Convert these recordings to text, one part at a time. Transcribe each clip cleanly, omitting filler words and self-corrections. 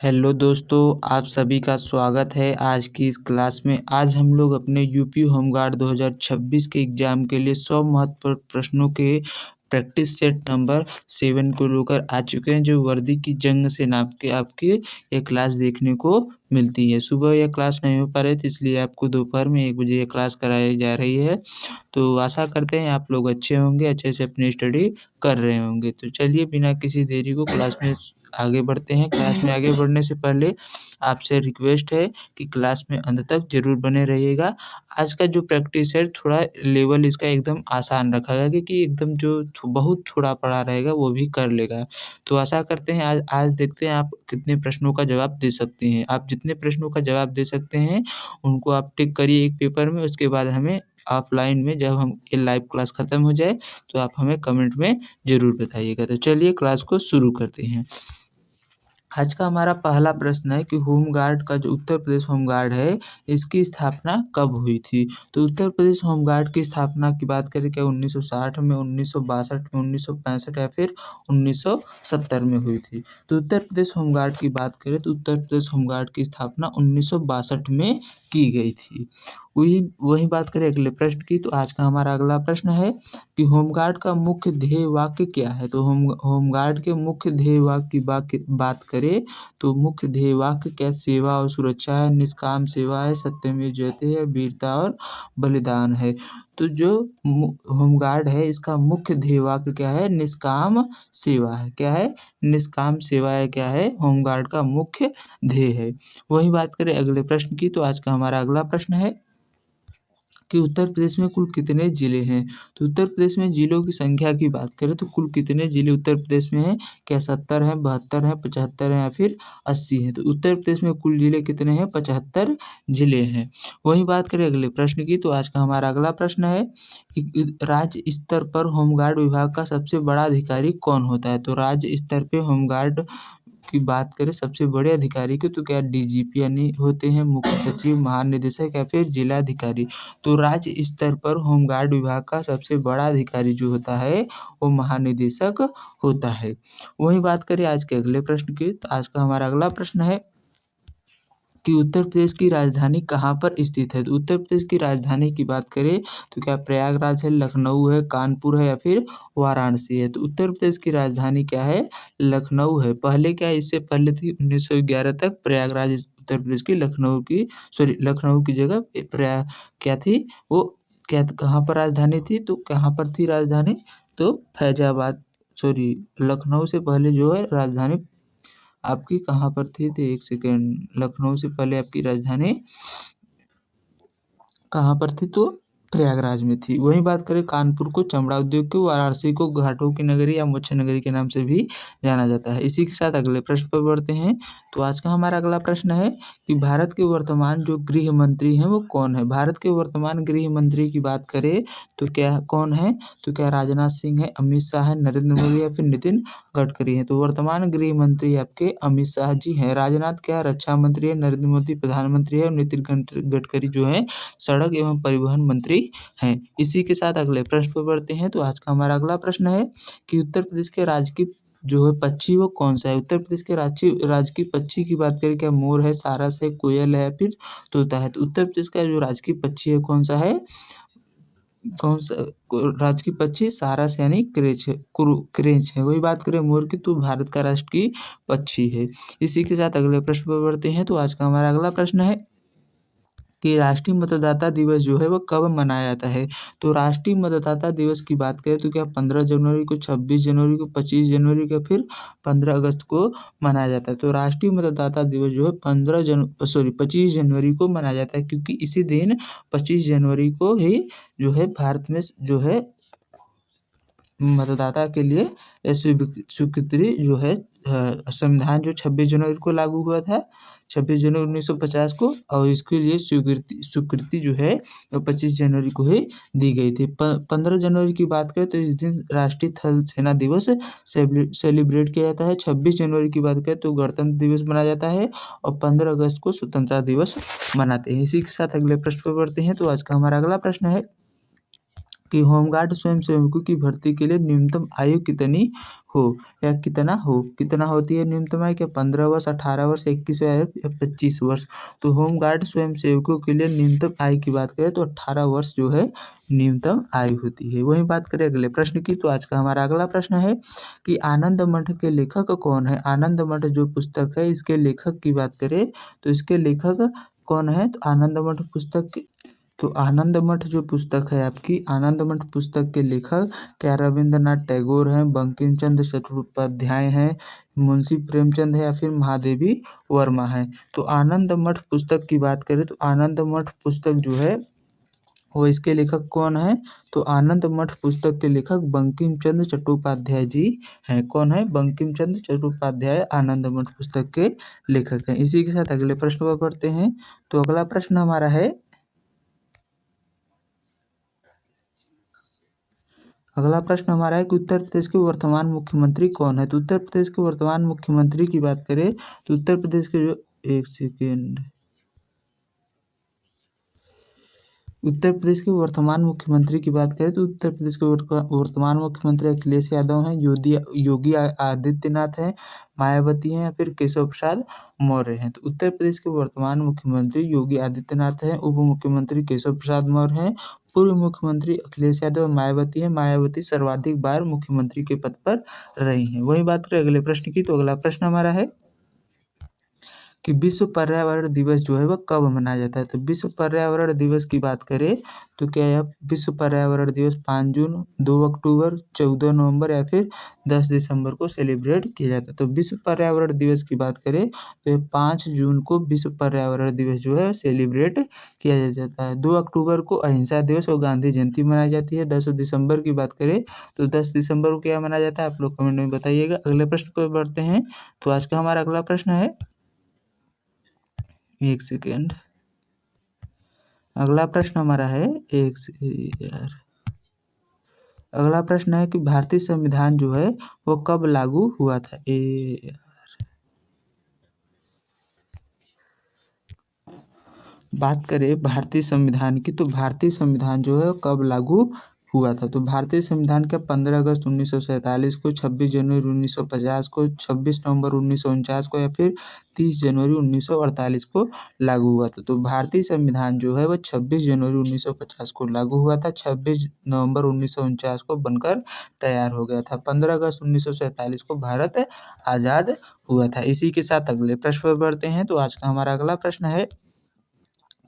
Hello दोस्तों, आप सभी का स्वागत है आज की इस क्लास में। आज हम लोग अपने यूपी होमगार्ड 2026 के एग्ज़ाम के लिए 100 महत्वपूर्ण प्रश्नों के प्रैक्टिस सेट नंबर 7 को लेकर आ चुके हैं, जो वर्दी की जंग से नाप के आपके ये क्लास देखने को मिलती है। सुबह यह क्लास नहीं हो पा रही थी, इसलिए आपको दोपहर में 1 बजे ये क्लास कराई जा रही है। तो आशा करते हैं आप लोग अच्छे होंगे, अच्छे से अपनी स्टडी कर रहे होंगे। तो चलिए बिना किसी देरी को क्लास में आगे बढ़ते हैं। क्लास में आगे बढ़ने से पहले आपसे रिक्वेस्ट है कि क्लास में अंत तक ज़रूर बने रहिएगा। आज का जो प्रैक्टिस है थोड़ा लेवल इसका एकदम आसान रखा गया, क्योंकि एकदम जो बहुत थोड़ा पढ़ा रहेगा वो भी कर लेगा। तो आशा करते हैं आज आज देखते हैं आप कितने प्रश्नों का जवाब दे सकते हैं। आप जितने प्रश्नों का जवाब दे सकते हैं उनको आप टिक करिए एक पेपर में। उसके बाद हमें ऑफलाइन में जब हम ये लाइव क्लास ख़त्म हो जाए तो आप हमें कमेंट में ज़रूर बताइएगा। तो चलिए क्लास को शुरू करते हैं। आज का हमारा पहला प्रश्न है कि होमगार्ड का जो उत्तर प्रदेश होमगार्ड है, इसकी स्थापना कब हुई थी? तो उत्तर प्रदेश होमगार्ड की स्थापना की बात करें क्या 1960 में, 1962 में, 1965 या फिर 1970 में हुई थी? तो उत्तर प्रदेश होमगार्ड की बात करें तो उत्तर प्रदेश होमगार्ड की स्थापना 1962 में की गई थी। वही बात करें अगले प्रश्न की, तो आज का हमारा अगला प्रश्न है कि होमगार्ड का मुख्य ध्येय वाक्य क्या है? तो होमगार्ड के मुख्य ध्येय वाक्य की बात करें तो मुख्य ध्येय वाक्य क्या सेवा और सुरक्षा है, निष्काम सेवा है, सत्यमेव जयते है, वीरता और बलिदान है। तो जो होमगार्ड है इसका मुख्य ध्येय वाक्य क्या है? निष्काम सेवा है। क्या है? निष्काम सेवा है। क्या है? होमगार्ड का मुख्य ध्येय है। वही बात करें अगले प्रश्न की, तो आज का हमारा अगला प्रश्न है कि उत्तर प्रदेश में कुल कितने ज़िले हैं? तो उत्तर प्रदेश में ज़िलों की संख्या की बात करें तो कुल कितने ज़िले उत्तर प्रदेश में हैं? क्या 70 हैं, 72 हैं, 75 हैं या फिर 80 हैं? तो उत्तर प्रदेश में कुल ज़िले कितने हैं? 75 ज़िले हैं। वहीं बात करें अगले प्रश्न की, तो आज का हमारा अगला प्रश्न है कि राज्य स्तर पर होमगार्ड विभाग का सबसे बड़ा अधिकारी कौन होता है? तो राज्य स्तर पे होमगार्ड की बात करें सबसे बड़े अधिकारी की, तो क्या डीजीपी यानी होते हैं, मुख्य सचिव, महानिदेशक या फिर जिलाधिकारी? तो राज्य स्तर पर होमगार्ड विभाग का सबसे बड़ा अधिकारी जो होता है वो महानिदेशक होता है। वही बात करें आज के अगले प्रश्न की, तो आज का हमारा अगला प्रश्न है कि उत्तर प्रदेश की राजधानी कहाँ पर स्थित है? तो उत्तर प्रदेश की राजधानी की बात करें तो क्या प्रयागराज है, लखनऊ है, कानपुर है या फिर वाराणसी है? तो उत्तर प्रदेश की राजधानी क्या है? लखनऊ है। पहले क्या है? इससे पहले थी 1911 तक प्रयागराज उत्तर प्रदेश की लखनऊ की जगह क्या थी वो, क्या कहाँ पर राजधानी थी? तो कहाँ पर थी राजधानी? तो फैजाबाद लखनऊ से पहले जो है राजधानी आपकी कहाँ पर थी? तो एक सेकेंड, लखनऊ से पहले आपकी राजधानी कहाँ पर थी? तो प्रयागराज में थी। वहीं बात करें कानपुर को चमड़ा उद्योग को, वाराणसी को घाटों की नगरी या मोक्ष नगरी के नाम से भी जाना जाता है। इसी के साथ अगले प्रश्न पर बढ़ते हैं। तो आज का हमारा अगला प्रश्न है कि भारत के वर्तमान जो गृह मंत्री हैं वो कौन है? भारत के वर्तमान गृह मंत्री की बात करें तो क्या कौन है? तो क्या राजनाथ सिंह है, अमित शाह है, नरेंद्र मोदी या फिर नितिन गडकरी है? तो वर्तमान गृह मंत्री आपके अमित शाह जी हैं। राजनाथ क्या रक्षा मंत्री है, नरेंद्र मोदी प्रधानमंत्री है और नितिन गडकरी जो है सड़क एवं परिवहन मंत्री हैं। इसी के साथ अगले प्रश्न पर बढ़ते हैं। तो आज का हमारा अगला प्रश्न है कि उत्तर प्रदेश के राजकीय जो है पक्षी वो कौन सा है? उत्तर प्रदेश के राजकीय पक्षी की बात करें क्या मोर है, सारस है, कोयल है, फिर तोता है? तो उत्तर प्रदेश का जो राजकीय पक्षी है कौन सा है? कौन सा राजकीय पक्षी? सारस यानी क्रेच है। वही बात करें मोर की, तो भारत का राष्ट्रीय पक्षी है। इसी के साथ अगले प्रश्न पर बढ़ते हैं। तो आज का हमारा अगला प्रश्न है कि राष्ट्रीय मतदाता दिवस जो है वो कब मनाया जाता है? तो राष्ट्रीय मतदाता दिवस की बात करें तो क्या 15 जनवरी को, 26 जनवरी को, 25 जनवरी को, फिर 15 अगस्त को मनाया जाता है? तो राष्ट्रीय मतदाता दिवस जो है 25 जनवरी को मनाया जाता है, क्योंकि इसी दिन 25 जनवरी को ही जो है भारत में जो है मतदाता के लिए स्वीकृति जो है संविधान जो 26 जनवरी को लागू हुआ था, 26 जनवरी 1950 को, और इसके लिए स्वीकृति जो है वो 25 जनवरी को ही दी गई थी। 15 जनवरी की बात करें तो इस दिन राष्ट्रीय थल सेना दिवस सेलिब्रेट किया जाता है। 26 जनवरी की बात करें तो गणतंत्र दिवस मनाया जाता है और 15 अगस्त को स्वतंत्रता दिवस मनाते हैं। इसी के साथ अगले प्रश्न पर बढ़ते हैं। तो आज का हमारा अगला प्रश्न है कि होमगार्ड स्वयंसेवकों की भर्ती के लिए न्यूनतम आयु कितनी हो या कितना होती है न्यूनतम आयु, क्या 15 वर्ष, 18 वर्ष, 21 या 25 वर्ष। तो होमगार्ड स्वयंसेवकों के लिए न्यूनतम आयु की बात करें तो 18 वर्ष जो है न्यूनतम आयु होती है। वहीं बात करें अगले प्रश्न की, तो आज का हमारा अगला प्रश्न है कि आनंद मठ के लेखक कौन है। आनंद मठ जो पुस्तक है इसके लेखक की बात करें तो इसके लेखक कौन है, तो आनंद मठ पुस्तक तो आनंद मठ जो पुस्तक है आपकी, आनंद मठ पुस्तक के लेखक क्या रविंद्रनाथ टैगोर हैं, बंकिम चंद्र चट्टोपाध्याय हैं, मुंशी प्रेमचंद है या फिर महादेवी वर्मा है। तो आनंद मठ पुस्तक की बात करें तो आनंद मठ पुस्तक जो है वो इसके लेखक कौन है, तो आनंद मठ पुस्तक के लेखक बंकिम चंद्र चट्टोपाध्याय जी हैं। कौन है, बंकिम चंद्र चट्टोपाध्याय आनंद मठ पुस्तक के लेखक हैं। इसी के साथ अगले प्रश्न पर पढ़ते हैं। तो अगला प्रश्न हमारा है, अगला प्रश्न हमारा है कि उत्तर प्रदेश के वर्तमान मुख्यमंत्री कौन है। तो उत्तर प्रदेश के वर्तमान मुख्यमंत्री की बात करें तो उत्तर प्रदेश के जो एक सेकेंड उत्तर प्रदेश के वर्तमान मुख्यमंत्री की बात करें तो उत्तर प्रदेश के वर्तमान मुख्यमंत्री अखिलेश यादव हैं, योगी आदित्यनाथ हैं, मायावती हैं या फिर केशव प्रसाद मौर्य हैं। तो उत्तर प्रदेश के वर्तमान मुख्यमंत्री योगी आदित्यनाथ हैं, उप मुख्यमंत्री केशव प्रसाद मौर्य हैं, पूर्व मुख्यमंत्री अखिलेश यादव, मायावती हैं। मायावती सर्वाधिक बार मुख्यमंत्री के पद पर रही हैं। वही बात करें अगले प्रश्न की, तो अगला प्रश्न हमारा है कि विश्व पर्यावरण दिवस जो है वह कब मनाया जाता है। तो विश्व पर्यावरण दिवस की बात करें तो क्या यह विश्व पर्यावरण दिवस 5 जून, 2 अक्टूबर, 14 नवंबर या फिर 10 दिसंबर को सेलिब्रेट किया जाता है। तो विश्व पर्यावरण दिवस की बात करें तो यह 5 जून को विश्व पर्यावरण दिवस जो है सेलिब्रेट किया जाता है। 2 अक्टूबर को अहिंसा दिवस और गांधी जयंती मनाई जाती है। 10 दिसंबर की बात करें तो 10 दिसंबर को क्या मनाया जाता है, आप लोग कमेंट में बताइएगा। अगले प्रश्न पर बढ़ते हैं। तो आज का हमारा अगला प्रश्न है, एक सेकेंड, अगला प्रश्न हमारा है अगला प्रश्न है कि भारतीय संविधान जो है वो कब लागू हुआ था। बात करें भारतीय संविधान की तो भारतीय संविधान जो है कब लागू हुआ था। तो भारतीय संविधान का 15 अगस्त 1947 को, 26 जनवरी 1950 को, 26 नवंबर 1949 को या फिर 30 जनवरी 1948 को लागू हुआ था। तो भारतीय संविधान जो है वह 26 जनवरी 1950 को लागू हुआ था, 26 नवंबर 1949 को बनकर तैयार हो गया था, 15 अगस्त 1947 को भारत आज़ाद हुआ था। इसी के साथ अगले प्रश्न पर बढ़ते हैं। तो आज का हमारा अगला प्रश्न है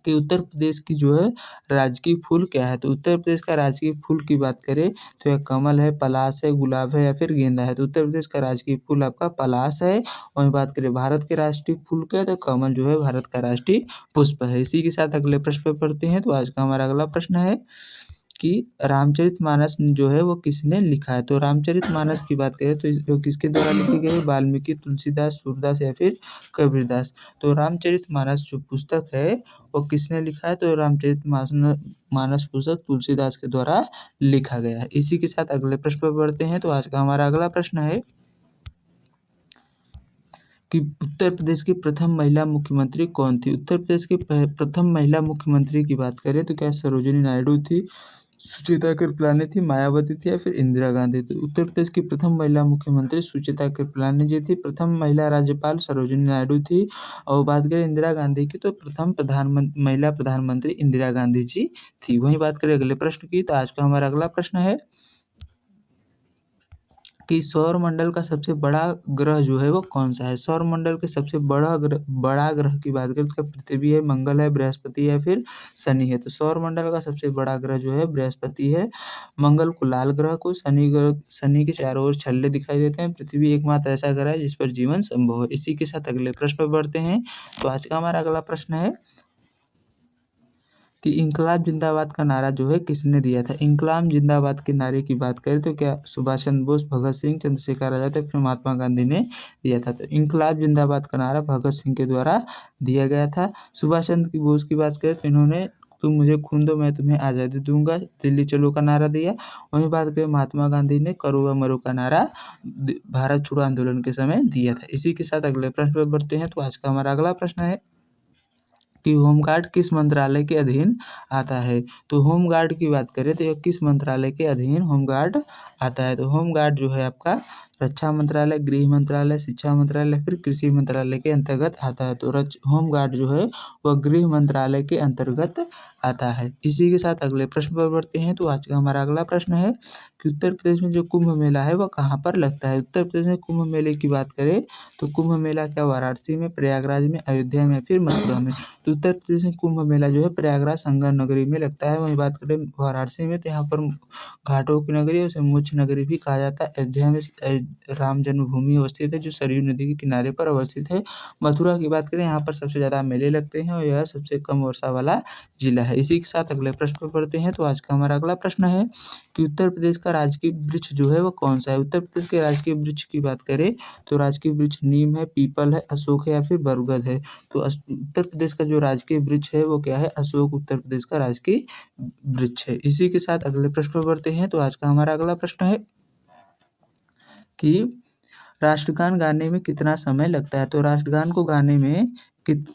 कि उत्तर प्रदेश की जो है राजकीय फूल क्या है। तो उत्तर प्रदेश का राजकीय फूल की बात करें तो यह कमल है, पलाश है, गुलाब है या फिर गेंदा है। तो उत्तर प्रदेश का राजकीय फूल आपका पलाश है। वहीं बात करें भारत के राष्ट्रीय फूल का तो कमल जो है भारत का राष्ट्रीय पुष्प है। इसी के साथ अगले प्रश्न पर पढ़ते हैं। तो आज का हमारा अगला प्रश्न है कि रामचरितमानस जो है वो किसने लिखा है। तो रामचरितमानस की बात करें तो किसके द्वारा लिखी गई है, वाल्मीकि, तुलसीदास, सूरदास या फिर कबीरदास। तो रामचरितमानस जो पुस्तक है वो किसने लिखा है, तो रामचरितमानस पुस्तक तुलसीदास के द्वारा लिखा गया है। इसी के साथ अगले प्रश्न पर बढ़ते हैं। तो आज का हमारा अगला प्रश्न है कि उत्तर प्रदेश की प्रथम महिला मुख्यमंत्री कौन थी। उत्तर प्रदेश की प्रथम महिला मुख्यमंत्री की बात करें तो क्या सरोजिनी नायडू थी, सुचेता कृपलानी थी, मायावती थी या फिर इंदिरा गांधी थी। उत्तर प्रदेश की प्रथम महिला मुख्यमंत्री सुचेता कृपलानी जी थी, प्रथम महिला राज्यपाल सरोजिनी नायडू थी और बात करें इंदिरा गांधी की तो प्रथम महिला प्रधानमंत्री इंदिरा गांधी जी थी। वहीं बात करें अगले प्रश्न की, तो आज का हमारा अगला प्रश्न है कि सौरमंडल का सबसे बड़ा ग्रह जो है वो कौन सा है। सौरमंडल के सबसे बड़ा ग्रह की बात करें तो पृथ्वी है, मंगल है, बृहस्पति है फिर शनि है। तो सौरमंडल का सबसे बड़ा ग्रह जो है बृहस्पति है। मंगल को लाल ग्रह को, शनि के चारों ओर छल्ले दिखाई देते हैं। पृथ्वी एकमात्र ऐसा ग्रह है जिस पर जीवन संभव है। इसी के साथ अगले प्रश्न पर बढ़ते हैं। तो आज का हमारा अगला प्रश्न है कि इंकलाब जिंदाबाद का नारा जो है किसने दिया था। इंकलाब जिंदाबाद के नारे की बात करें तो क्या सुभाष चंद्र बोस, भगत सिंह, चंद्रशेखर आजाद या फिर महात्मा गांधी ने दिया था। तो इंकलाब जिंदाबाद का नारा भगत सिंह के द्वारा दिया गया था। सुभाष चंद्र बोस की बात करें तो इन्होंने तुम मुझे खून दो मैं तुम्हें आज़ादी दूंगा, दिल्ली चलो का नारा दिया। वहीं बात करें महात्मा गांधी ने करो या मरो का नारा भारत छोड़ो आंदोलन के समय दिया था। इसी के साथ अगले प्रश्न पर बढ़ते हैं। तो आज का हमारा अगला प्रश्न है कि होमगार्ड किस मंत्रालय के अधीन आता है। तो होमगार्ड की बात करें तो यह किस मंत्रालय के अधीन होमगार्ड आता है। तो होमगार्ड जो है आपका रक्षा मंत्रालय, गृह मंत्रालय, शिक्षा मंत्रालय, फिर कृषि मंत्रालय के अंतर्गत आता है। तो होमगार्ड जो है वह गृह मंत्रालय के अंतर्गत आता है। इसी के साथ अगले प्रश्न पर बढ़ते हैं। तो आज का हमारा अगला प्रश्न है कि उत्तर प्रदेश में जो कुंभ मेला है वह कहाँ पर लगता है। उत्तर प्रदेश में कुंभ मेले की बात करें तो कुंभ मेला क्या वाराणसी में, प्रयागराज में, अयोध्या में, फिर मथुरा में। तो उत्तर प्रदेश में कुंभ मेला जो है प्रयागराज संगम नगरी में लगता है। वहीं बात करें वाराणसी में तो यहाँ पर घाटों की नगरी, उसे मोक्ष नगरी भी कहा जाता है। अयोध्या में राम जन्मभूमि अवस्थित है जो सरयू नदी के किनारे पर अवस्थित है। मथुरा की बात करें यहाँ पर सबसे ज़्यादा मेले लगते हैं और यह सबसे कम वर्षा वाला जिला है। इसी के साथ अगले प्रश्न पर पढ़ते हैं। तो आज का हमारा अगला प्रश्न है कि उत्तर प्रदेश का राजकीय वृक्ष जो है वो कौन सा है। उत्तर प्रदेश के राजकीय वृक्ष की बात करें तो राजकीय वृक्ष नीम है, पीपल है, अशोक है या फिर बरगद है। तो उत्तर प्रदेश का जो राजकीय वृक्ष है वो क्या है, अशोक उत्तर प्रदेश का राजकीय वृक्ष है। इसी के साथ अगले प्रश्न पर बढ़ते हैं। तो आज का हमारा अगला प्रश्न है कि राष्ट्रगान गाने में कितना समय लगता है। तो राष्ट्रगान को गाने में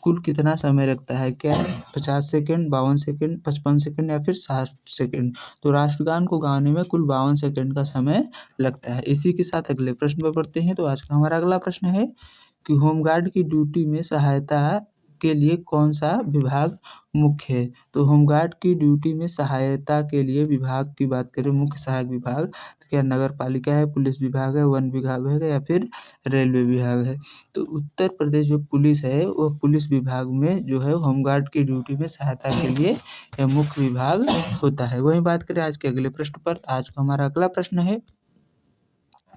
कुल कितना समय लगता है, क्या 50 सेकंड, 52 सेकंड, 55 सेकंड या फिर 60 सेकंड। तो राष्ट्रगान को गाने में कुल 52 सेकंड का समय लगता है। इसी के साथ अगले प्रश्न पर बढ़ते हैं। तो आज का हमारा अगला प्रश्न है कि होमगार्ड की ड्यूटी में सहायता के लिए कौन सा विभाग मुख्य है। तो होमगार्ड की ड्यूटी में सहायता के लिए विभाग की बात करें, मुख्य सहायक विभाग, तो क्या नगर पालिका है, पुलिस विभाग है, वन विभाग है या फिर रेलवे विभाग है। तो उत्तर प्रदेश जो पुलिस है वह पुलिस विभाग में जो है होमगार्ड की ड्यूटी में सहायता के लिए यह मुख्य विभाग होता है। वहीं बात करें आज के अगले प्रश्न पर। आज का हमारा अगला प्रश्न है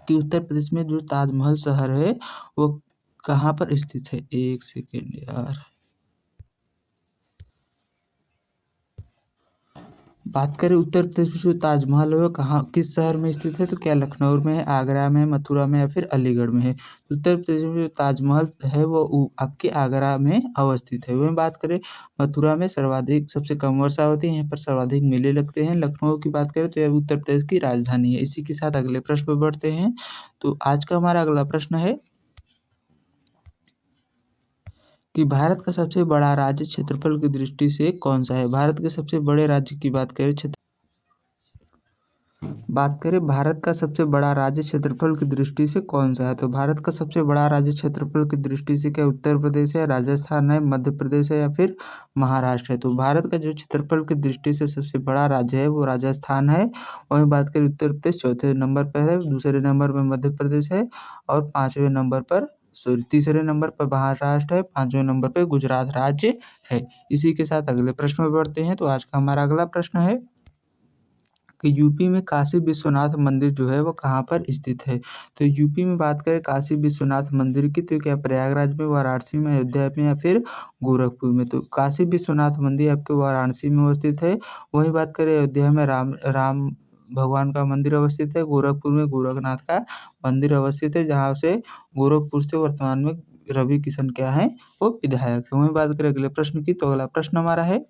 कि उत्तर प्रदेश में जो ताजमहल शहर है वो कहाँ पर स्थित है। एक सेकेंड यार, बात करें उत्तर प्रदेश में जो ताजमहल है वो कहाँ, किस शहर में स्थित है। तो क्या लखनऊ में है, आगरा में है, मथुरा में या फिर अलीगढ़ में है। उत्तर प्रदेश में जो ताजमहल है वो आपके आगरा में अवस्थित है। वहीं बात करें मथुरा में सर्वाधिक सबसे कम वर्षा होती है, यहाँ पर सर्वाधिक मेले लगते हैं। लखनऊ की बात करें तो यह उत्तर प्रदेश की राजधानी है। इसी के साथ अगले प्रश्न पर बढ़ते हैं। तो आज का हमारा अगला प्रश्न है कि भारत का सबसे बड़ा राज्य क्षेत्रफल की दृष्टि से कौन सा है। भारत के सबसे बड़े राज्य की बात करें भारत का सबसे बड़ा राज्य क्षेत्रफल की दृष्टि से कौन सा है। तो भारत का सबसे बड़ा राज्य क्षेत्रफल की दृष्टि से क्या उत्तर प्रदेश है, राजस्थान है, मध्य प्रदेश है या फिर महाराष्ट्र है। तो भारत का जो क्षेत्रफल की दृष्टि से सबसे बड़ा राज्य है वो राजस्थान है। वहीं बात करें उत्तर प्रदेश चौथे नंबर पर है, दूसरे नंबर पर मध्य प्रदेश है और पाँचवें नंबर पर तीसरे नंबर पर महाराष्ट्र है, पाँचवें नंबर पर गुजरात राज्य है। इसी के साथ अगले प्रश्न में बढ़ते हैं। तो आज का हमारा अगला प्रश्न है कि यूपी में काशी विश्वनाथ मंदिर जो है वो कहाँ पर स्थित है। तो यूपी में बात करें काशी विश्वनाथ मंदिर की तो क्या प्रयागराज में, वाराणसी में, अयोध्या में या फिर गोरखपुर में। तो काशी विश्वनाथ मंदिर आपके वाराणसी में अवस्थित है। वहीं बात करें अयोध्या में राम भगवान का मंदिर अवस्थित है। गोरखपुर में गोरखनाथ का मंदिर अवस्थित है, जहाँ से गोरखपुर से वर्तमान में रवि किशन क्या है वो विधायक है। वहीं बात करें अगले प्रश्न की तो अगला प्रश्न हमारा है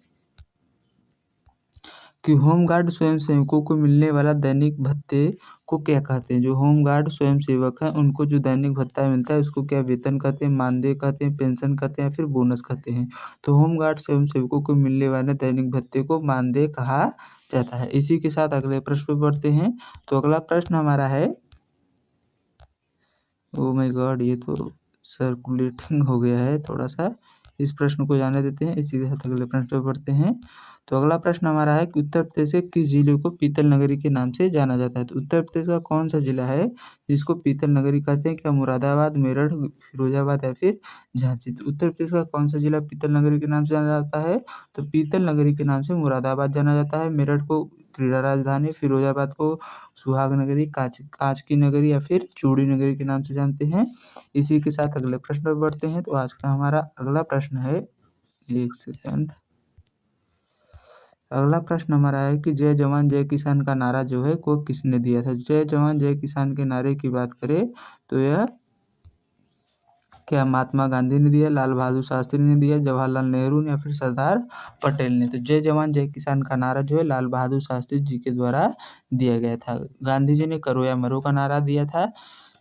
कि होमगार्ड स्वयंसेवकों को मिलने वाला दैनिक भत्ते को क्या कहते हैं। जो होमगार्ड स्वयंसेवक हैं उनको जो दैनिक भत्ता मिलता है उसको क्या वेतन कहते हैं, मानदेय कहते हैं, पेंशन कहते हैं या फिर बोनस कहते हैं। तो होमगार्ड स्वयंसेवकों को मिलने वाले दैनिक भत्ते को मानदेय कहा जाता है। इसी के साथ अगले प्रश्न पर बढ़ते हैं। तो अगला प्रश्न हमारा है, ओ माय गॉड ये तो सर्कुलेटिंग हो गया है थोड़ा सा, इस प्रश्न को जाने देते हैं। इसी के साथ अगले प्रश्न पर बढ़ते हैं। तो अगला प्रश्न हमारा है कि उत्तर प्रदेश के किस जिले को पीतल नगरी के नाम से जाना जाता है। तो उत्तर प्रदेश का कौन सा जिला है जिसको पीतल नगरी कहते हैं। क्या मुरादाबाद, मेरठ, फिरोजाबाद या फिर झांसी। तो उत्तर प्रदेश का कौन सा जिला पीतल नगरी के नाम से जाना जाता है। तो पीतल नगरी के नाम से मुरादाबाद जाना जाता है। मेरठ को क्रीड़ा राजधानी, फिरोजाबाद को सुहाग नगरी, कांच की नगरी या फिर चूड़ी नगरी के नाम से जानते हैं। इसी के साथ अगले प्रश्न पर बढ़ते हैं। तो आज का हमारा अगला प्रश्न है, एक सेकंड, अगला प्रश्न हमारा है कि जय जवान जय किसान का नारा जो है को किसने दिया था। जय जवान जय किसान के नारे की बात करें तो यह क्या महात्मा गांधी ने दिया, लाल बहादुर शास्त्री ने दिया, जवाहरलाल नेहरू ने या फिर सरदार पटेल ने। तो जय जवान जय किसान का नारा जो है लाल बहादुर शास्त्री जी के द्वारा दिया गया था। गांधी जी ने करो या मरो का नारा दिया था।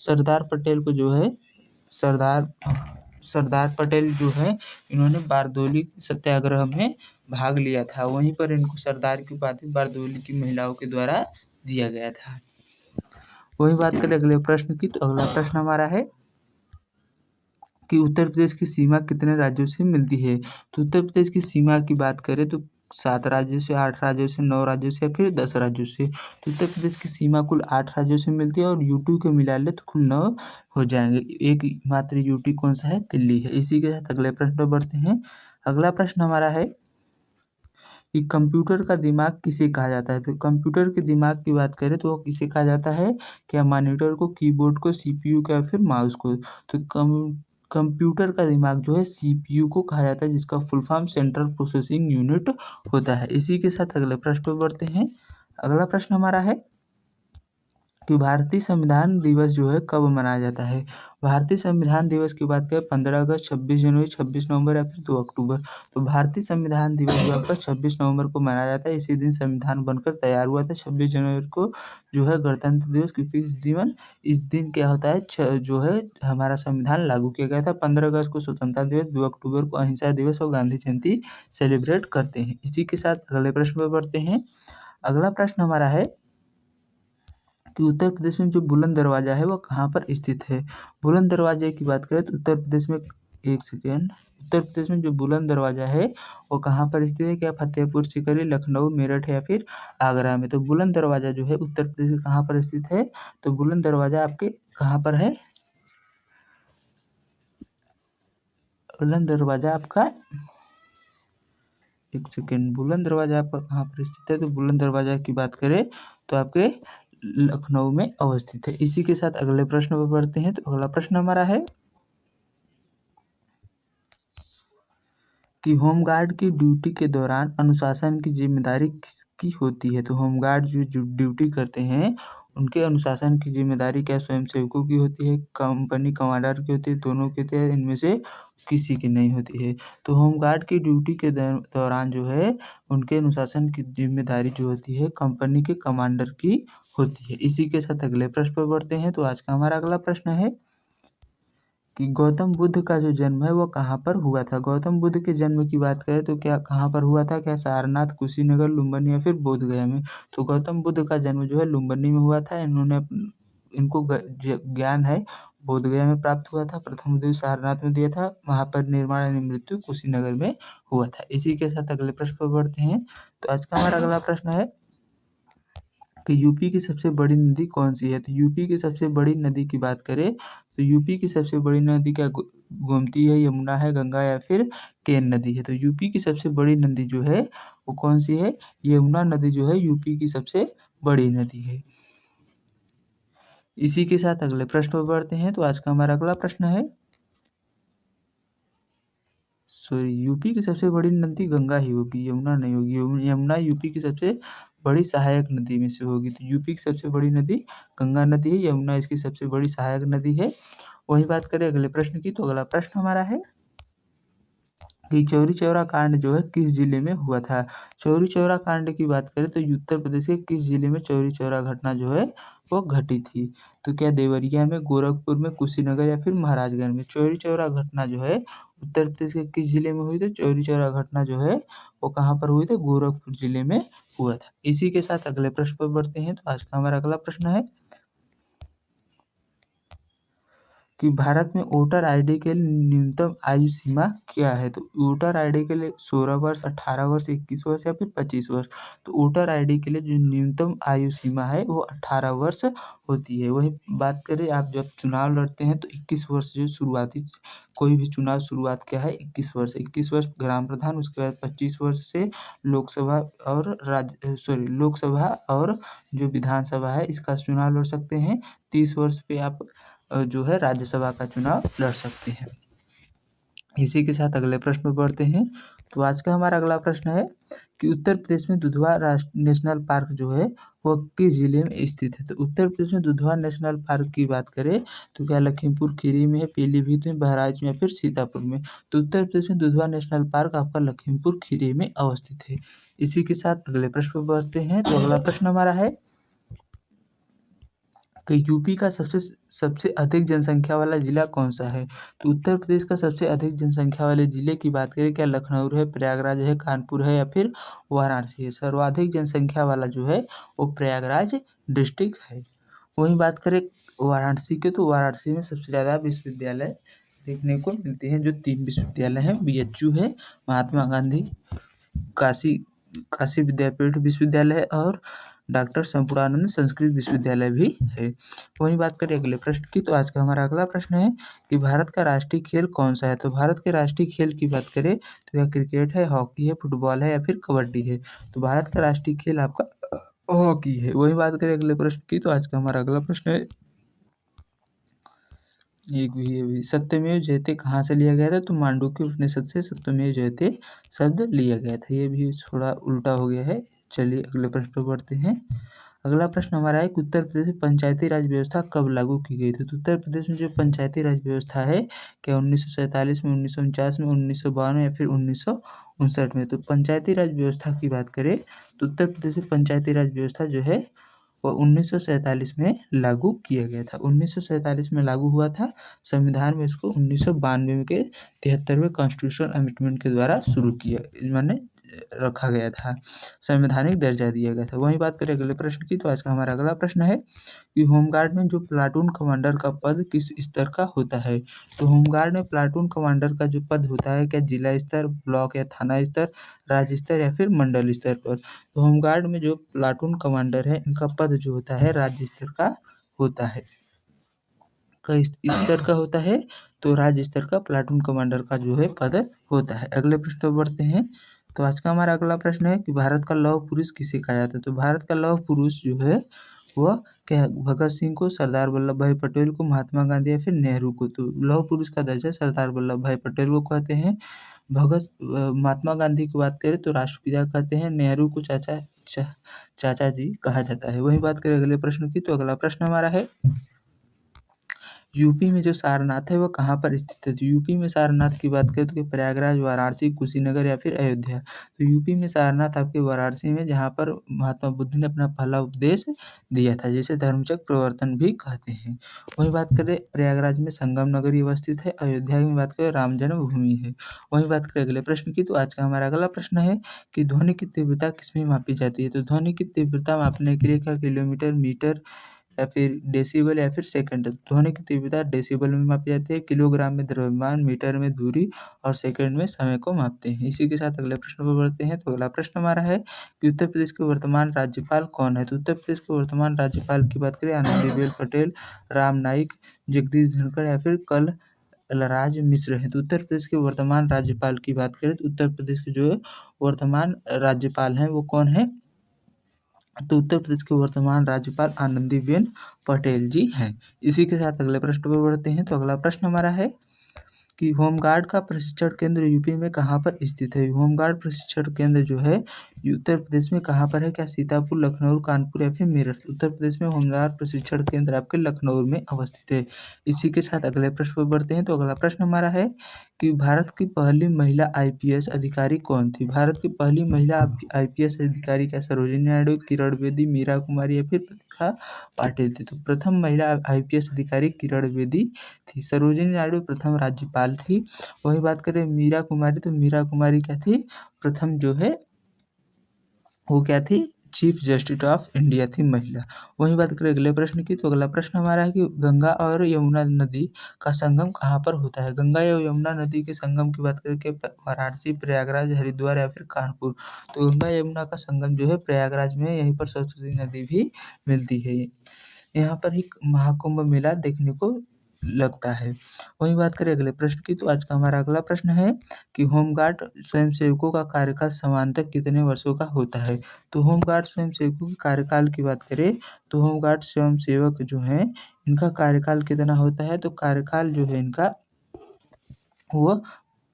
सरदार पटेल को जो है सरदार सरदार पटेल जो है इन्होंने बारदोली सत्याग्रह में भाग लिया था। वहीं पर इनको सरदार की उपाधि बारदोली की महिलाओं के द्वारा दिया गया था। वही बात करें अगले प्रश्न की, तो अगला प्रश्न हमारा है कि उत्तर प्रदेश की सीमा कितने राज्यों से मिलती है। तो उत्तर प्रदेश की सीमा की बात करें तो 7 राज्यों से, 8 राज्यों से, 9 राज्यों से या फिर 10 राज्यों से। तो उत्तर प्रदेश की सीमा कुल 8 राज्यों से मिलती है और यूटी को मिला ले तो कुल 9 हो जाएंगे। एक मात्र यूटी कौन सा है, दिल्ली है। इसी के साथ अगले प्रश्न पर बढ़ते हैं। अगला प्रश्न हमारा है कि कंप्यूटर का दिमाग किसे कहा जाता है। तो कंप्यूटर के दिमाग की बात करें तो वो किसे कहा जाता है, क्या मॉनिटर को, कीबोर्ड को, सीपीयू को या फिर माउस को। तो कंप्यूटर का दिमाग जो है सीपीयू को कहा जाता है, जिसका full form central processing unit होता है। इसी के साथ अगले प्रश्न पर बढ़ते हैं। अगला प्रश्न हमारा है कि भारतीय संविधान दिवस जो है कब मनाया जाता है। भारतीय संविधान दिवस की बात करें 15 अगस्त, 26 जनवरी, 26 नवंबर या फिर 2 अक्टूबर। तो भारतीय संविधान दिवस जो आपका 26 नवंबर को मनाया जाता है। इसी दिन संविधान बनकर तैयार हुआ था। 26 जनवरी को जो है गणतंत्र दिवस, क्योंकि इस दिन क्या होता है, जो है हमारा संविधान लागू किया गया था। 15 अगस्त को स्वतंत्रता दिवस, 2 अक्टूबर को अहिंसा दिवस और गांधी जयंती सेलिब्रेट करते हैं। इसी के साथ अगले प्रश्न पर बढ़ते हैं। अगला प्रश्न हमारा है कि उत्तर प्रदेश में जो बुलंद दरवाजा है वो कहाँ पर स्थित है। बुलंद दरवाजे की बात करें तो उत्तर प्रदेश में, एक सेकेंड, उत्तर प्रदेश में जो बुलंद दरवाजा है वो कहाँ पर स्थित है, क्या फतेहपुर सीकरी, लखनऊ, मेरठ या फिर आगरा में। तो बुलंद दरवाजा जो है उत्तर प्रदेश में कहाँ पर स्थित है, तो बुलंद दरवाजा आपके कहाँ पर है, बुलंद दरवाजा आपका, एक सेकेंड, बुलंद दरवाजा आपका कहाँ पर स्थित है। तो बुलंद दरवाजा की बात करें तो आपके लखनऊ में अवस्थित है। इसी के साथ अगले प्रश्न पर बढ़ते हैं। तो अगला प्रश्न हमारा है कि होमगार्ड की ड्यूटी के दौरान अनुशासन की जिम्मेदारी किसकी होती है। तो होमगार्ड जो ड्यूटी करते हैं उनके अनुशासन की जिम्मेदारी क्या स्वयंसेवकों की होती है, कंपनी कमांडर की होती है, दोनों की होती है, इनमें से किसी की नहीं होती है। तो होमगार्ड की ड्यूटी के दौरान जो है उनके अनुशासन की जिम्मेदारी जो होती है कंपनी के कमांडर की होती है। इसी के साथ अगले प्रश्न पर बढ़ते हैं। तो आज का हमारा अगला प्रश्न है कि गौतम बुद्ध का जो जन्म है वो कहाँ पर हुआ था। गौतम बुद्ध के जन्म की बात करें तो क्या कहाँ पर हुआ था, क्या सारनाथ, कुशीनगर, लुम्बिनी या फिर बोधगया में। तो गौतम बुद्ध का जन्म जो है लुम्बिनी में हुआ था। इनको ज्ञान है बोधगया में प्राप्त हुआ था। प्रथम उपदेश सारनाथ में दिया था। वहाँ पर निर्माण यानी मृत्यु कुशीनगर में हुआ था। इसी के साथ अगले प्रश्न पर बढ़ते हैं। तो आज का हमारा अगला प्रश्न है कि यूपी की सबसे बड़ी नदी कौन सी है। तो यूपी की सबसे बड़ी नदी की बात करें तो यूपी की सबसे बड़ी नदी क्या गोमती है, यमुना है, गंगा या फिर केन नदी है। तो यूपी की सबसे बड़ी नदी जो है वो कौन सी है, यमुना नदी जो है यूपी की सबसे बड़ी नदी है। इसी के साथ अगले प्रश्न पर बढ़ते हैं। तो आज का हमारा अगला प्रश्न है, यूपी की सबसे बड़ी नदी गंगा ही होगी, यमुना नहीं होगी। यमुना यूपी की सबसे बड़ी सहायक नदी में से होगी। तो यूपी की सबसे बड़ी नदी गंगा नदी है, यमुना इसकी सबसे बड़ी सहायक नदी है। वही बात करें अगले प्रश्न की। तो अगला प्रश्न हमारा है कि चौरी चौरा कांड जो है किस जिले में हुआ था। चौरी चौरा कांड की बात करें तो उत्तर प्रदेश के किस जिले में चौरी चौरा घटना जो है वो घटी थी। तो क्या देवरिया में, गोरखपुर में, कुशीनगर या फिर महाराजगंज में। चौरी चौरा घटना जो है उत्तर प्रदेश के किस जिले में हुई थी, चौरी चौरा घटना जो है वो कहाँ पर हुई थी, गोरखपुर जिले में हुआ था। इसी के साथ अगले प्रश्न पर बढ़ते हैं। तो आज का हमारा अगला प्रश्न है कि भारत में वोटर आईडी के लिए न्यूनतम आयु सीमा क्या है। तो वोटर आईडी के लिए 16 वर्ष, 18 वर्ष, 21 वर्ष या फिर 25 वर्ष। तो वोटर आईडी के लिए जो न्यूनतम आयु सीमा है वो 18 वर्ष होती है। वही बात करें आप जब चुनाव लड़ते हैं तो 21 वर्ष जो शुरुआती कोई भी चुनाव शुरुआत क्या है, 21 वर्ष। 21 वर्ष ग्राम प्रधान, उसके बाद 25 वर्ष से लोकसभा और जो विधानसभा है इसका चुनाव लड़ सकते हैं। 30 वर्ष पे आप जो है राज्यसभा का चुनाव लड़ सकते हैं। इसी के साथ अगले प्रश्न पर बढ़ते हैं। तो आज का हमारा अगला प्रश्न है कि उत्तर प्रदेश में दुधवा नेशनल पार्क जो है वो किस जिले में स्थित है। तो उत्तर प्रदेश में दुधवा नेशनल पार्क की बात करें तो क्या लखीमपुर खीरी में है, पीलीभीत में, बहराइच में या फिर सीतापुर में। तो उत्तर प्रदेश में दुधवा नेशनल पार्क आपका लखीमपुर खीरी में अवस्थित है। इसी के साथ अगले प्रश्न पर बढ़ते हैं। तो अगला प्रश्न हमारा है कि यूपी का सबसे सबसे अधिक जनसंख्या वाला ज़िला कौन सा है? तो उत्तर प्रदेश का सबसे अधिक जनसंख्या वाले ज़िले की बात करें, क्या लखनऊ है, प्रयागराज है, कानपुर है या फिर वाराणसी है? सर्वाधिक जनसंख्या वाला जो है वो प्रयागराज डिस्ट्रिक्ट है। वहीं बात करें वाराणसी की, तो वाराणसी में सबसे ज़्यादा विश्वविद्यालय देखने को मिलते हैं, जो 3 विश्वविद्यालय हैं। बीएचयू है, महात्मा गांधी काशी काशी विद्यापीठ विश्वविद्यालय है और डॉक्टर संपूर्णानंद संस्कृत विश्वविद्यालय भी है। वहीं बात करें अगले प्रश्न की, तो आज का हमारा अगला प्रश्न है कि भारत का राष्ट्रीय खेल कौन सा है? तो भारत के राष्ट्रीय खेल की बात करें तो यह क्रिकेट है, हॉकी है, फुटबॉल है या फिर कबड्डी है? तो भारत का राष्ट्रीय खेल आपका हॉकी है। वहीं बात करें अगले प्रश्न की, तो आज का हमारा अगला प्रश्न है ये भी सत्यमेव जयते कहाँ से लिया गया था? तो मांडुक्य उपनिषद से सत्यमेव जयते शब्द लिया गया था। ये भी थोड़ा उल्टा हो गया है। चलिए अगले प्रश्न पर बढ़ते हैं। अगला प्रश्न हमारा है कि उत्तर प्रदेश में पंचायती राज व्यवस्था कब लागू की गई थी? तो उत्तर प्रदेश में जो पंचायती राज व्यवस्था है, क्या 1947 में, 1949 में, 1952 या फिर 1959 में? तो पंचायती राज व्यवस्था की बात करें तो उत्तर प्रदेश में पंचायती राज व्यवस्था जो है वो 1947 में लागू किया गया था। 1947 में लागू हुआ था। संविधान में इसको 1992 के 73वें कॉन्स्टिट्यूशनल अमेंडमेंट के द्वारा शुरू किया माने रखा गया था, संवैधानिक दर्जा दिया गया था। वहीं बात करें अगले प्रश्न की, तो आज का हमारा अगला प्रश्न है कि होमगार्ड में जो प्लाटून कमांडर का पद किस स्तर का होता है? तो होमगार्ड में प्लाटून कमांडर का जो पद होता है, क्या जिला स्तर, ब्लॉक या थाना स्तर, राज्य स्तर या फिर मंडल स्तर पर? तो होमगार्ड में जो प्लाटून कमांडर है, इनका पद जो होता है राज्य स्तर का होता है। किस स्तर का होता है? तो राज्य स्तर का प्लाटून कमांडर का जो है पद होता है। अगले प्रश्न पर बढ़ते हैं। तो आज का हमारा अगला प्रश्न है कि भारत का लौह पुरुष किसे कहा जाता है? तो भारत का लौह पुरुष जो है वह क्या है? भगत सिंह को, सरदार वल्लभ भाई पटेल को, महात्मा गांधी या फिर नेहरू को? तो लौह पुरुष का दर्जा सरदार वल्लभ भाई पटेल को कहते हैं। महात्मा गांधी की बात करें तो राष्ट्रपिता कहते हैं। नेहरू को चाचा जी कहा जाता है। वहीं बात करें अगले प्रश्न की, तो अगला प्रश्न हमारा है यूपी में जो सारनाथ है वो कहाँ पर स्थित है? तो यूपी में सारनाथ की बात करें तो प्रयागराज, वाराणसी, कुशीनगर या फिर अयोध्या? तो यूपी में सारनाथ आपके वाराणसी में, जहाँ पर महात्मा बुद्ध ने अपना पहला उपदेश दिया था, जिसे धर्मचक्र प्रवर्तन भी कहते हैं। वहीं बात करें प्रयागराज में संगम नगरी अवस्थित है। अयोध्या में बात करें राम जन्मभूमि है। वहीं बात करें अगले प्रश्न की, तो आज का हमारा अगला प्रश्न है कि ध्वनि की तीव्रता किसमें मापी जाती है? तो ध्वनि की तीव्रता मापने के लिए क्या किलोमीटर, मीटर या फिर डेसिबल या फिर सेकंड? ध्वनि की तीव्रता डेसिबल में मापी जाती है, किलोग्राम में द्रव्यमान, मीटर में दूरी और सेकंड में समय को मापते हैं। इसी के साथ अगले प्रश्न पर बढ़ते हैं। तो अगला प्रश्न हमारा है कि उत्तर प्रदेश के वर्तमान राज्यपाल कौन है? तो उत्तर प्रदेश के वर्तमान राज्यपाल की बात करें आनंदीबेन पटेल, राम नाईक, जगदीश धनखड़ या फिर कलराज मिश्र हैं। तो उत्तर प्रदेश के वर्तमान राज्यपाल की बात करें तो उत्तर प्रदेश के जो वर्तमान राज्यपाल हैं वो कौन है? तो उत्तर प्रदेश के वर्तमान राज्यपाल आनंदीबेन पटेल जी हैं। इसी के साथ अगले प्रश्न पर बढ़ते हैं। तो अगला प्रश्न हमारा है कि होमगार्ड का प्रशिक्षण केंद्र यूपी में कहाँ पर स्थित है? होमगार्ड प्रशिक्षण केंद्र जो है उत्तर प्रदेश में कहाँ पर है? क्या सीतापुर, लखनऊ, कानपुर या फिर मेरठ? उत्तर प्रदेश में होमगार्ड प्रशिक्षण केंद्र आपके लखनऊ में अवस्थित है। इसी के साथ अगले प्रश्न पर बढ़ते हैं। तो अगला प्रश्न हमारा है कि भारत की पहली महिला आईपीएस अधिकारी कौन थी? भारत की पहली महिला आईपीएस अधिकारी क्या सरोजिनी नायडू, किरण बेदी, मीरा कुमारी या फिर प्रतिभा पाटिल थी? तो प्रथम महिला आईपीएस अधिकारी किरण बेदी थी। सरोजिनी नायडू प्रथम राज्यपाल थी। वही बात करें मीरा कुमारी, तो मीरा कुमारी क्या थी? प्रथम जो है वो क्या थी? चीफ जस्टिस ऑफ इंडिया थी महिला। वहीं बात करें अगले प्रश्न की, तो अगला प्रश्न हमारा है कि गंगा और यमुना नदी का संगम कहाँ पर होता है? गंगा या यमुना नदी के संगम की बात करें कि वाराणसी, प्रयागराज, हरिद्वार या फिर कानपुर? तो गंगा यमुना का संगम जो है प्रयागराज में, यहीं पर सरस्वती नदी भी मिलती है। यहाँ पर ही महाकुंभ मेला देखने को लगता है। वहीं बात करें अगले प्रश्न की, तो आज का हमारा अगला प्रश्न है कि होमगार्ड स्वयंसेवकों का कार्यकाल सामान्यतः कितने वर्षों का होता है? तो होमगार्ड स्वयंसेवकों के कार्यकाल की बात करें तो होमगार्ड स्वयंसेवक जो हैं इनका कार्यकाल कितना होता है? तो कार्यकाल जो है इनका वो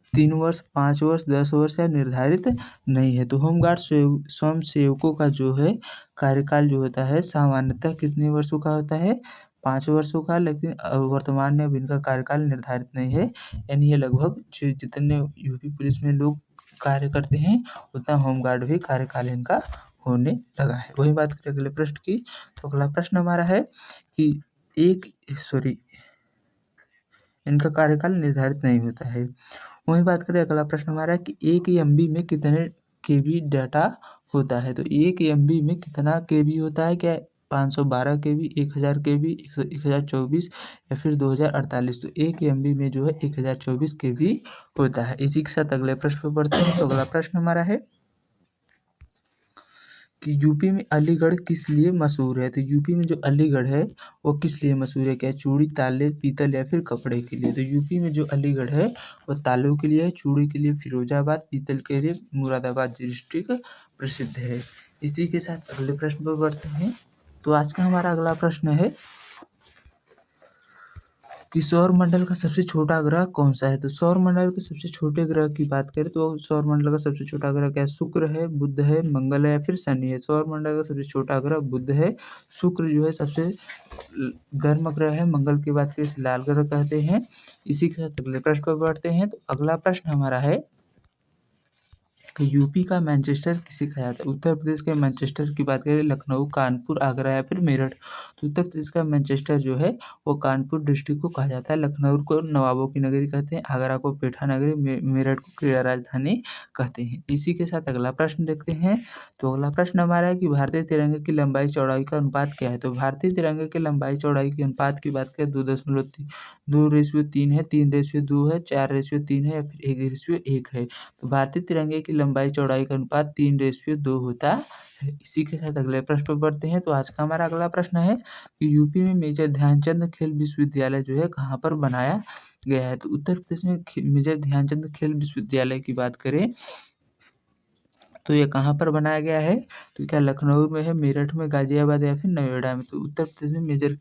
3 वर्ष, 5 वर्ष, 10 वर्ष या निर्धारित नहीं है। तो होमगार्ड स्वयंसेवकों का जो है कार्यकाल जो होता है सामान्यतः कितने वर्षों का होता है? 5 वर्षों का, लेकिन वर्तमान में अब इनका कार्यकाल निर्धारित नहीं है। यानी ये लगभग जितने यूपी पुलिस में लोग कार्य करते हैं उतना होमगार्ड भी कार्यकाल इनका होने लगा है। वही बात करें अगले प्रश्न की, तो अगला प्रश्न हमारा है कि इनका कार्यकाल निर्धारित नहीं होता है। वही बात करें अगला प्रश्न हमारा है कि 1 एमबी में कितने केबी डाटा होता है। तो 1 एमबी में कितना केबी होता है, क्या 512 केबी, 1000 केबी, 1024 या फिर 2048। तो 1 एमबी में जो है 1024 केबी होता है। इसी के साथ अगले प्रश्न पर बढ़ते हैं। तो अगला प्रश्न हमारा है कि यूपी में अलीगढ़ किस लिए मशहूर है। तो यूपी में जो अलीगढ़ है वो किस लिए मशहूर है, क्या चूड़ी, ताले, पीतल या फिर कपड़े के लिए। तो यूपी में जो अलीगढ़ है वो तालों के लिए है, चूड़ी के लिए फिरोजाबाद, पीतल के लिए मुरादाबाद डिस्ट्रिक्ट प्रसिद्ध है। इसी के साथ अगले प्रश्न पर बढ़ते हैं। तो आज का हमारा अगला प्रश्न है कि सौर मंडल का सबसे छोटा ग्रह कौन सा है। तो सौर मंडल के सबसे छोटे ग्रह की बात करें तो सौर मंडल का सबसे छोटा ग्रह क्या है, शुक्र है, बुध है, मंगल है या फिर शनि है। सौर मंडल का सबसे छोटा ग्रह बुध है। शुक्र जो है सबसे गर्म ग्रह है। मंगल की बात करें इसे लाल ग्रह कहते हैं। इसी के साथ अगले प्रश्न पर बढ़ते हैं। तो अगला प्रश्न हमारा है कि यूपी का मैनचेस्टर किसे कहा जाता है। उत्तर प्रदेश के मैनचेस्टर की बात करें लखनऊ, कानपुर, आगरा या फिर मेरठ। तो उत्तर प्रदेश का मैनचेस्टर जो है वो कानपुर डिस्ट्रिक्ट को कहा जाता है। लखनऊ को नवाबों की नगरी कहते हैं, आगरा को पेठा नगरी, मेरठ को क्रीड़ा राजधानी कहते हैं। इसी के साथ अगला प्रश्न देखते हैं। तो अगला प्रश्न हमारा है कि भारतीय तिरंगे की लंबाई चौड़ाई का अनुपात क्या है। तो भारतीय तिरंगे की लंबाई चौड़ाई के अनुपात की बात करें 2.3 है, 3:2 है, 4:3 है या फिर 1:1 है। तो भारतीय तिरंगे की लंबाई चौड़ाई का अनुपात 3:2 होता है। इसी के साथ अगले प्रश्न पर बढ़ते हैं। तो आज का हमारा अगला प्रश्न है कि यूपी में मेजर ध्यानचंद खेल विश्वविद्यालय जो है कहाँ पर बनाया गया है। तो उत्तर प्रदेश में मेजर ध्यानचंद खेल विश्वविद्यालय की बात करें तो ये कहाँ पर बनाया गया है। तो क्या लखनऊ में है, मेरठ में, गाजियाबाद या फिर नोएडा में। तो उत्तर प्रदेश में मेजर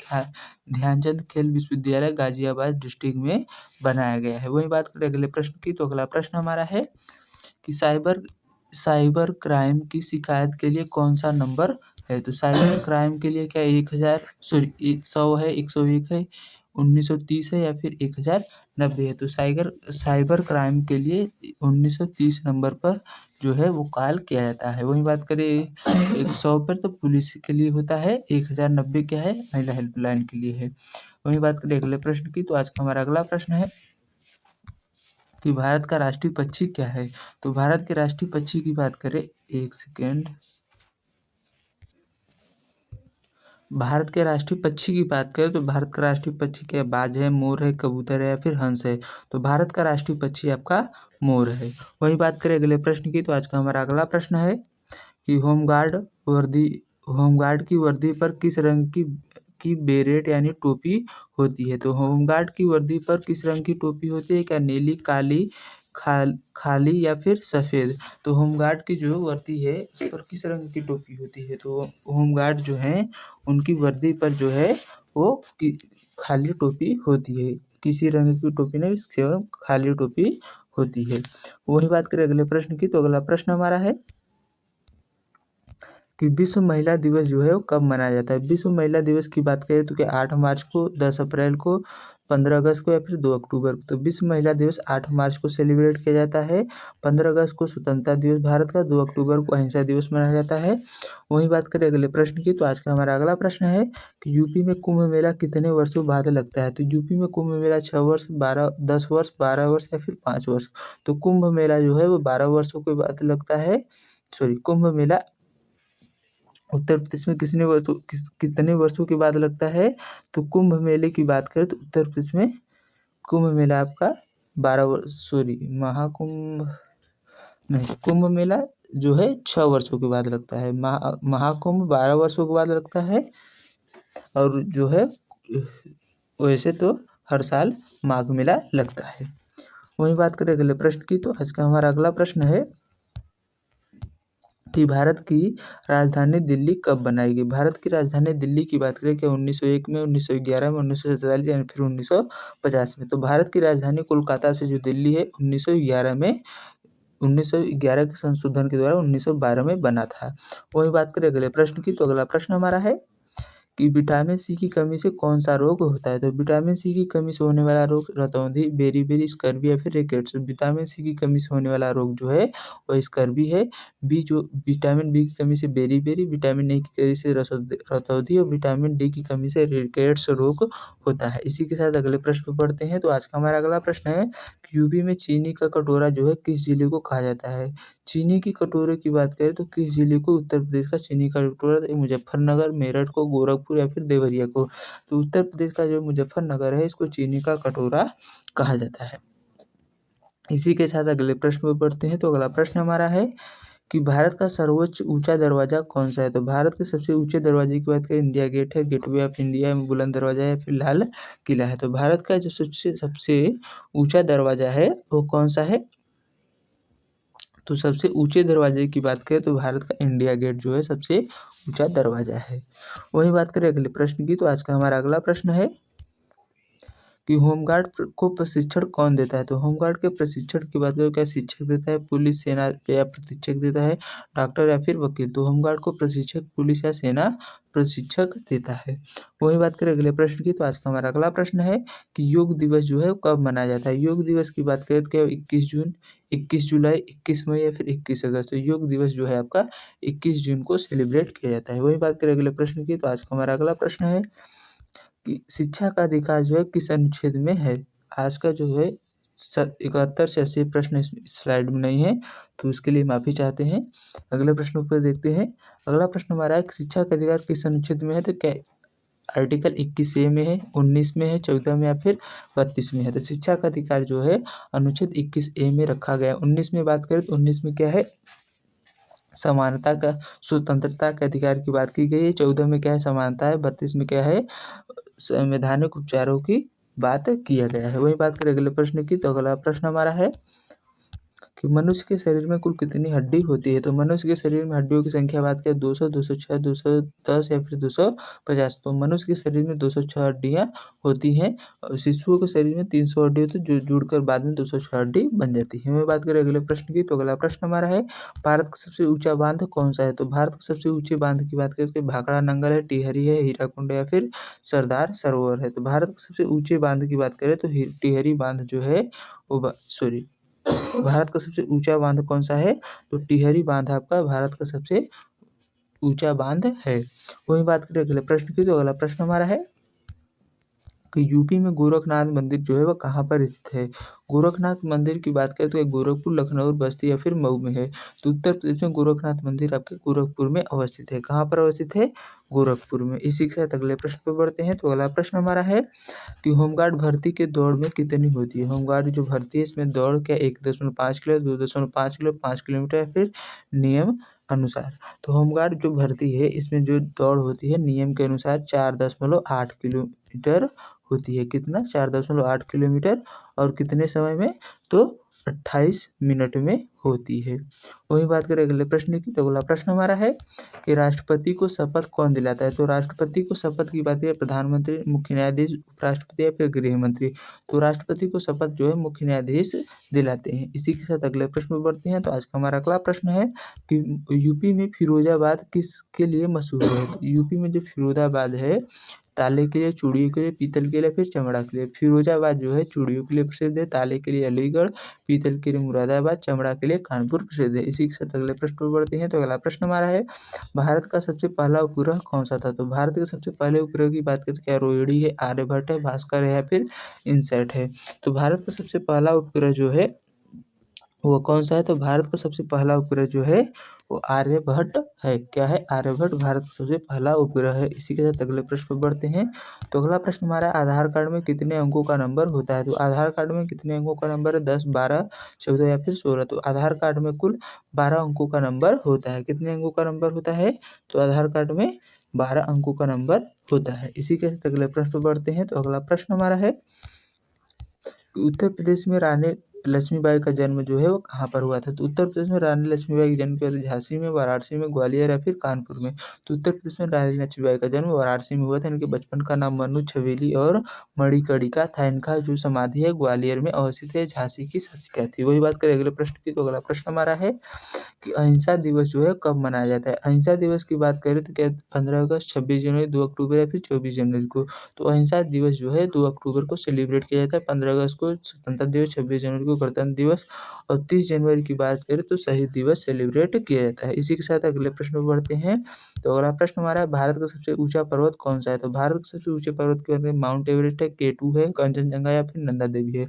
ध्यानचंद खेल विश्वविद्यालय गाजियाबाद डिस्ट्रिक्ट में बनाया गया है। वही बात करें अगले प्रश्न की। तो अगला प्रश्न हमारा है कि साइबर क्राइम की शिकायत के लिए कौन सा नंबर है। तो साइबर क्राइम के लिए क्या 100 है, 101 है, 1930 है या फिर 1090 है। तो साइबर क्राइम के लिए 1930 नंबर पर जो है वो कॉल किया जाता है। वही बात करें 100 पर तो पुलिस के लिए होता है, 1090 क्या है, महिला हेल्पलाइन के लिए है। वही बात करें अगले प्रश्न की। तो आज का हमारा अगला प्रश्न है कि भारत का राष्ट्रीय पक्षी क्या है। तो भारत के राष्ट्रीय पक्षी की बात करें, एक सेकेंड, भारत के राष्ट्रीय पक्षी की बात करें तो भारत का राष्ट्रीय पक्षी क्या है, बाज है, मोर है, कबूतर है या फिर हंस है। तो भारत का राष्ट्रीय पक्षी आपका मोर है। वही बात करें अगले प्रश्न की। तो आज का हमारा अगला प्रश्न है कि होमगार्ड की वर्दी पर किस रंग की बेरेट यानी टोपी होती है। तो होमगार्ड की वर्दी पर किस रंग की टोपी होती है, क्या नीली, काली, खाली या फिर सफ़ेद। तो होमगार्ड की जो वर्दी है उस पर किस रंग की टोपी होती है। तो होमगार्ड जो हैं उनकी वर्दी पर जो है वो खाली टोपी होती है, किसी रंग की टोपी नहीं, केवल खाली टोपी होती है। वही बात करें अगले प्रश्न की। तो अगला प्रश्न हमारा है कि विश्व महिला दिवस जो है वो कब मनाया जाता है। विश्व महिला दिवस की बात करें तो क्या 8 मार्च को, 10 अप्रैल को, 15 अगस्त को या फिर 2 अक्टूबर को। तो विश्व महिला दिवस 8 मार्च को सेलिब्रेट किया जाता है, 15 अगस्त को स्वतंत्रता दिवस भारत का, 2 अक्टूबर को अहिंसा दिवस मनाया जाता है। वही बात करें अगले प्रश्न की। तो आज का हमारा अगला प्रश्न है कि यूपी में कुंभ मेला कितने वर्षों बाद लगता है। तो यूपी में कुंभ मेला 6 वर्ष, 10 वर्ष, 12 वर्ष या फिर 5 वर्ष। तो कुंभ मेला जो है वो 12 वर्षों के बाद लगता है। कुंभ मेला उत्तर प्रदेश में कितने वर्षों के बाद लगता है। तो कुंभ मेले की बात करें तो उत्तर प्रदेश में कुंभ मेला आपका 12 वर्ष, महाकुंभ नहीं, कुंभ मेला जो है 6 वर्षों के बाद लगता है। महाकुंभ 12 वर्षों के बाद लगता है। और जो है वैसे तो हर साल माघ मेला लगता है। वही बात करें अगले प्रश्न की। तो आज का हमारा अगला प्रश्न है कि भारत की राजधानी दिल्ली कब बनाई गई। भारत की राजधानी दिल्ली की बात करें क्या 1901 में, 1911 में, 1947 या फिर 1950 में। तो भारत की राजधानी कोलकाता से जो दिल्ली है 1911 में, 1911 के संशोधन के द्वारा 1912 में बना था। वही बात करें अगले प्रश्न की। तो अगला प्रश्न हमारा है कि विटामिन सी की कमी से कौन सा रोग होता है। तो विटामिन सी की कमी से होने वाला रोग रतौंधी, बेरी, स्कर्वी या फिर रिकेट्स। विटामिन सी की कमी से होने वाला रोग जो है वह स्कर्वी है। बी जो विटामिन बी की कमी से बेरी, विटामिन ए की कमी से रतौंधी और विटामिन डी की कमी से रिकेट्स रोग होता है। इसी के साथ अगले प्रश्न पे पढ़ते हैं। तो आज का हमारा अगला प्रश्न है कि यूपी में चीनी का कटोरा जो है किस जिले को कहा जाता है। चीनी की कटोरे की बात करें तो किस जिले को उत्तर प्रदेश का चीनी का कटोरा, तो मुजफ्फरनगर, मेरठ को, गोरखपुर या फिर देवरिया को। तो उत्तर प्रदेश का जो मुजफ्फरनगर है इसको चीनी का कटोरा कहा जाता है। इसी के साथ अगले प्रश्न पर पढ़ते हैं। तो अगला प्रश्न हमारा है कि भारत का सर्वोच्च ऊंचा दरवाजा कौन सा है। तो भारत के सबसे ऊंचे दरवाजे की बात करें इंडिया गेट है, गेटवे ऑफ इंडिया में बुलंद दरवाजा है या फिर लाल किला है। तो भारत का जो सबसे ऊंचा दरवाजा है वो कौन सा है। तो सबसे ऊंचे दरवाजे की बात करें तो भारत का इंडिया गेट जो है सबसे ऊंचा दरवाजा है। वही बात करें अगले प्रश्न की। तो आज का हमारा अगला प्रश्न है कि होमगार्ड को प्रशिक्षण कौन देता है। तो होमगार्ड के प्रशिक्षण की बात करें क्या शिक्षक देता है, पुलिस, सेना या प्रशिक्षक देता है, डॉक्टर या फिर वकील। तो होमगार्ड को प्रशिक्षक, पुलिस या सेना प्रशिक्षक देता है। वही बात करें अगले प्रश्न की। तो आज का हमारा अगला प्रश्न है कि योग दिवस जो है कब मनाया जाता है। योग दिवस की बात करें तो क्या 21 जून, 21 जुलाई, 21 मई या फिर 21 अगस्त। तो योग दिवस जो है आपका 21 जून को सेलिब्रेट किया जाता है। वही बात करें अगले प्रश्न की। तो आज का हमारा अगला प्रश्न है कि शिक्षा का अधिकार जो है किस अनुच्छेद में है। आज का जो है 71 से 80 प्रश्न इस स्लाइड में नहीं है, तो उसके लिए माफ़ी चाहते हैं। अगले प्रश्न पर देखते हैं। अगला प्रश्न हमारा है कि शिक्षा का अधिकार किस अनुच्छेद में है। तो क्या आर्टिकल 21A में है, 19 में है, 14 में या फिर 32 में है। तो शिक्षा का अधिकार जो है अनुच्छेद 21A में रखा गया है। 19 में बात करें तो 19 में क्या है, समानता का, स्वतंत्रता के अधिकार की बात की गई है। 14 में क्या है, समानता है। 32 में क्या है, संवैधानिक उपचारों की बात किया गया है। वही बात करें अगले प्रश्न की। तो अगला प्रश्न हमारा है कि मनुष्य के शरीर में कुल कितनी हड्डी होती है। तो मनुष्य के शरीर में हड्डियों की संख्या बात करें 200, 206, 210 या फिर 250। तो मनुष्य के शरीर में 206 हड्डियाँ होती हैं और शिशुओं के शरीर में 300 हड्डी होती है, जो जुड़कर बाद में 206 हड्डी बन जाती है। वही बात करें अगले प्रश्न की। तो अगला प्रश्न हमारा है भारत का सबसे ऊंचा बांध कौन सा है। तो भारत का सबसे ऊंचे बांध की बात करें तो भाखड़ा नंगल है, टिहरी है, हीराकुंड या फिर सरदार सरोवर है। तो भारत के सबसे ऊंचे बांध की बात करें तो टिहरी बांध जो है वो भारत का सबसे ऊंचा बांध कौन सा है। तो टिहरी बांध आपका भारत का सबसे ऊंचा बांध है। वही बात करें अगले प्रश्न की। तो अगला प्रश्न हमारा है कि यूपी में गोरखनाथ मंदिर जो है वह कहाँ पर स्थित है। गोरखनाथ मंदिर की बात करें तो गोरखपुर, लखनऊ, बस्ती या फिर मऊ में है। तो उत्तर प्रदेश में गोरखनाथ मंदिर आपके गोरखपुर में अवस्थित है। कहाँ पर अवस्थित है, गोरखपुर में। इसी के साथ अगले प्रश्न पर बढ़ते हैं। तो अगला प्रश्न हमारा है कि होमगार्ड भर्ती के दौड़ में कितनी होती है। होमगार्ड जो भर्ती है इसमें दौड़ क्या 1.5 किलो, 2.5 किलो, 5 किलोमीटर या फिर नियम अनुसार। तो होमगार्ड जो भर्ती है इसमें जो दौड़ होती है नियम के अनुसार 4.8 किलोमीटर होती है। कितना, 4.8 किलोमीटर और कितने समय में, तो 28 मिनट में होती है। वही बात करें अगले प्रश्न की। तो अगला प्रश्न हमारा है कि राष्ट्रपति को शपथ कौन दिलाता है। तो राष्ट्रपति को शपथ की बात करें प्रधानमंत्री, मुख्य न्यायाधीश, उपराष्ट्रपति या फिर गृह मंत्री। तो राष्ट्रपति को शपथ जो है मुख्य न्यायाधीश दिलाते हैं। इसी के साथ अगले प्रश्न पर बढ़ते हैं। तो आज का हमारा अगला प्रश्न है कि यूपी में फिरोजाबाद किसके लिए मशहूर है। तो यूपी में जो फिरोजाबाद है ताले के लिए, चूड़ियों के लिए, पीतल के लिए, फिर चमड़ा के लिए। फिरोजाबाद जो है चूड़ियों के लिए प्रसिद्ध है, ताले के लिए अलीगढ़, पीतल के लिए मुरादाबाद, चमड़ा के लिए कानपुर प्रसिद्ध है। इसी के साथ अगले प्रश्न पर बढ़ते हैं। तो अगला प्रश्न हमारा है भारत का सबसे पहला उपग्रह कौन सा था। तो भारत के सबसे पहले उपग्रह की बात करें तो क्या रोहिणी है, आर्यभट्ट है, भास्कर है या फिर इनसैट है। तो भारत का सबसे पहला उपग्रह जो है वो कौन सा है। तो भारत का सबसे पहला उपग्रह जो है वो आर्यभट्ट है। क्या है, आर्यभट्ट भारत का सबसे पहला उपग्रह है। इसी के साथ अगले प्रश्न पर बढ़ते हैं। तो अगला प्रश्न हमारा आधार कार्ड में कितने अंकों का नंबर होता है। तो आधार कार्ड में कितने अंकों का नंबर है, 10, 12, 14 या फिर 16। तो आधार कार्ड में कुल 12 अंकों का नंबर होता है। कितने अंकों का नंबर होता है, तो आधार कार्ड में 12 अंकों का नंबर होता है। इसी के साथ अगले प्रश्न पर बढ़ते हैं। तो अगला प्रश्न हमारा है उत्तर प्रदेश में लक्ष्मीबाई का जन्म जो है वो कहाँ पर हुआ था? तो उत्तर प्रदेश में रानी लक्ष्मीबाई का जन्म हुआ था झांसी में, वाराणसी में, ग्वालियर या फिर कानपुर में। तो उत्तर प्रदेश में रानी लक्ष्मीबाई का जन्म वाराणसी में हुआ था। इनके बचपन का नाम मनु छबीली और मणिकर्णिका था। इनका जो समाधि है ग्वालियर में अवस्थित है। झांसी की शासिका थी। वही बात करें अगले प्रश्न की, तो अगला प्रश्न हमारा है कि अहिंसा दिवस जो है कब मनाया जाता है? अहिंसा दिवस की बात करें तो क्या 15 अगस्त, 26 जनवरी, 2 अक्टूबर या फिर 24 जनवरी को? तो अहिंसा दिवस जो है 2 अक्टूबर को सेलिब्रेट किया जाता है। 15 अगस्त को स्वतंत्रता दिवस, 26 जनवरी को गणतंत्र दिवस और 30 जनवरी की बात करें तो शहीद दिवस सेलिब्रेट किया जाता है। इसी के साथ अगले प्रश्न पर बढ़ते हैं। तो अगला प्रश्न हमारा है भारत का सबसे ऊंचा पर्वत कौन सा है? तो भारत का सबसे ऊंचे पर्वत की बात करें माउंट एवरेस्ट है, K2 है, कंचनजंगा या फिर नंदा देवी है।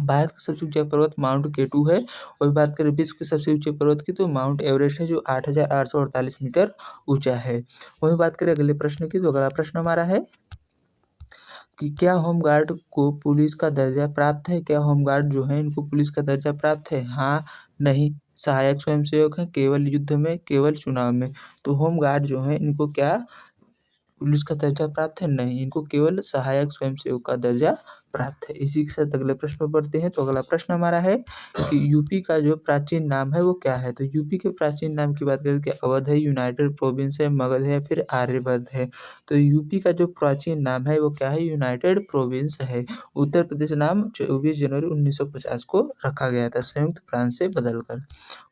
भारत का सबसे ऊंचा पर्वत माउंट K2 है। और बात करें विश्व के सबसे ऊंचे पर्वत की तो माउंट एवरेस्ट है जो 8,848 मीटर ऊंचा है। वही बात करें अगले प्रश्न की, तो अगला प्रश्न हमारा है कि क्या होमगार्ड को पुलिस का दर्जा प्राप्त है? क्या होमगार्ड जो है इनको पुलिस का दर्जा प्राप्त है? हाँ, नहीं, सहायक स्वयंसेवक है, केवल युद्ध में, केवल चुनाव में। तो होमगार्ड जो है इनको क्या पुलिस का दर्जा प्राप्त है? नहीं, इनको केवल सहायक स्वयंसेवक का दर्जा प्राप्त है। इसी के साथ अगले प्रश्न पर बढ़ते हैं। तो अगला प्रश्न हमारा है कि यूपी का जो प्राचीन नाम है वो क्या है? तो यूपी के प्राचीन नाम की बात करें कि अवध है, यूनाइटेड प्रोविंस है, मगध है, फिर आर्यवर्त है। तो यूपी का जो प्राचीन नाम है वो क्या है? यूनाइटेड प्रोविंस है। उत्तर प्रदेश नाम 24 जनवरी 1950 को रखा गया था संयुक्त प्रांत से बदलकर।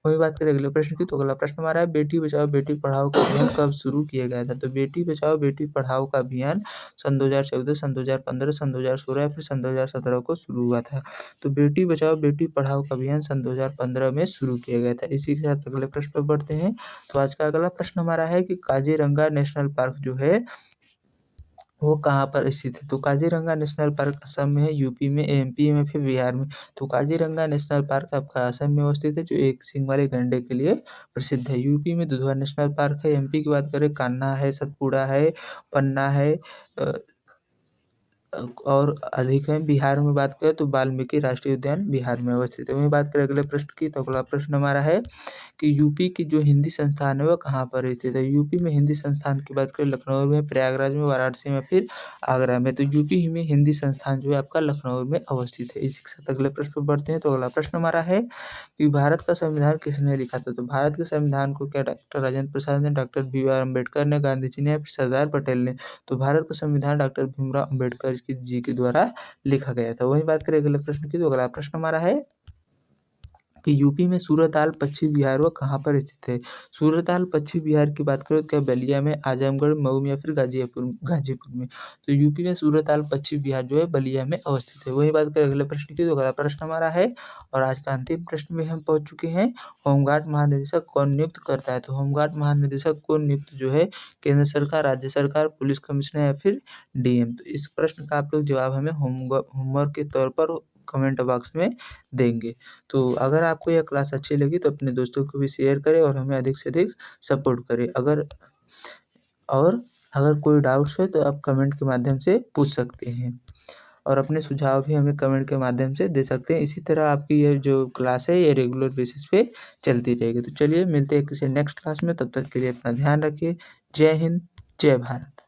वही बात करें अगले प्रश्न की, तो अगला प्रश्न हमारा है बेटी बचाओ बेटी पढ़ाओ का अभियान कब शुरू किया गया था? तो बेटी बचाओ बेटी पढ़ाओ का अभियान सन 2014, सन 2015, सन 2016 या फिर सन 2017 को शुरू हुआ था। तो बेटी बचाओ बेटी पढ़ाओ का अभियान सन 2015 में शुरू किया गया था। इसी के साथ अगले प्रश्न पर बढ़ते हैं। तो आज का अगला प्रश्न हमारा है कि काजीरंगा नेशनल पार्क जो है वो कहाँ पर स्थित है? तो काजीरंगा नेशनल पार्क असम में है, यूपी में, एमपी में, फिर बिहार में। तो काजीरंगा नेशनल पार्क आपका असम में अवस्थित है जो एक सींग वाले गैंडे के लिए प्रसिद्ध है। यूपी में दुधवा नेशनल पार्क है। एमपी की बात करें कान्हा है, सतपुड़ा है, पन्ना है और अधिक है। बिहार में बात करें तो वाल्मीकि राष्ट्रीय उद्यान बिहार में अवस्थित है। वहीं बात करें अगले प्रश्न की, तो अगला प्रश्न हमारा है कि यूपी की जो हिंदी संस्थान है वो कहाँ पर स्थित है? यूपी में हिंदी संस्थान की बात करें लखनऊ में, प्रयागराज में, वाराणसी में, फिर आगरा में। तो यूपी में हिंदी संस्थान जो है आपका लखनऊ में अवस्थित है। इसी के साथ अगले प्रश्न पर बढ़ते हैं। तो अगला प्रश्न हमारा है कि भारत का संविधान किसने लिखा था? तो भारत के संविधान को क्या डॉक्टर राजेंद्र प्रसाद ने, डॉक्टर BR अम्बेडकर ने, गांधी जी ने या फिर सरदार पटेल ने? तो भारत का संविधान डॉक्टर भीमराव अम्बेडकर जी के द्वारा लिखा गया था। वही बात करें अगले प्रश्न की, तो अगला प्रश्न हमारा है कि यूपी में सूरताल पश्चिम बिहार वो कहाँ पर स्थित है? सूरताल पश्चिम बिहार की बात करें तो क्या बलिया में, आजमगढ़, मऊ में या फिर गाजीपुर में? तो यूपी में सूरताल पश्चिम बिहार जो है बलिया में अवस्थित है। वही बात करें अगले प्रश्न की, तो अगला प्रश्न हमारा है और आज का अंतिम प्रश्न में हम पहुंच चुके हैं। होमगार्ड महानिदेशक कौन नियुक्त करता है? तो होमगार्ड महानिदेशक को नियुक्त जो है केंद्र सरकार, राज्य सरकार, पुलिस कमिश्नर या फिर DM। तो इस प्रश्न का आप लोग जवाब हमें होमवर्क के तौर पर कमेंट बॉक्स में देंगे। तो अगर आपको यह क्लास अच्छी लगी तो अपने दोस्तों को भी शेयर करें और हमें अधिक से अधिक सपोर्ट करें। अगर कोई डाउट्स है तो आप कमेंट के माध्यम से पूछ सकते हैं और अपने सुझाव भी हमें कमेंट के माध्यम से दे सकते हैं। इसी तरह आपकी ये जो क्लास है ये रेगुलर बेसिस पे चलती रहेगी। तो चलिए मिलते हैं किसी नेक्स्ट क्लास में, तब तक के लिए अपना ध्यान रखिए। जय हिंद, जय भारत।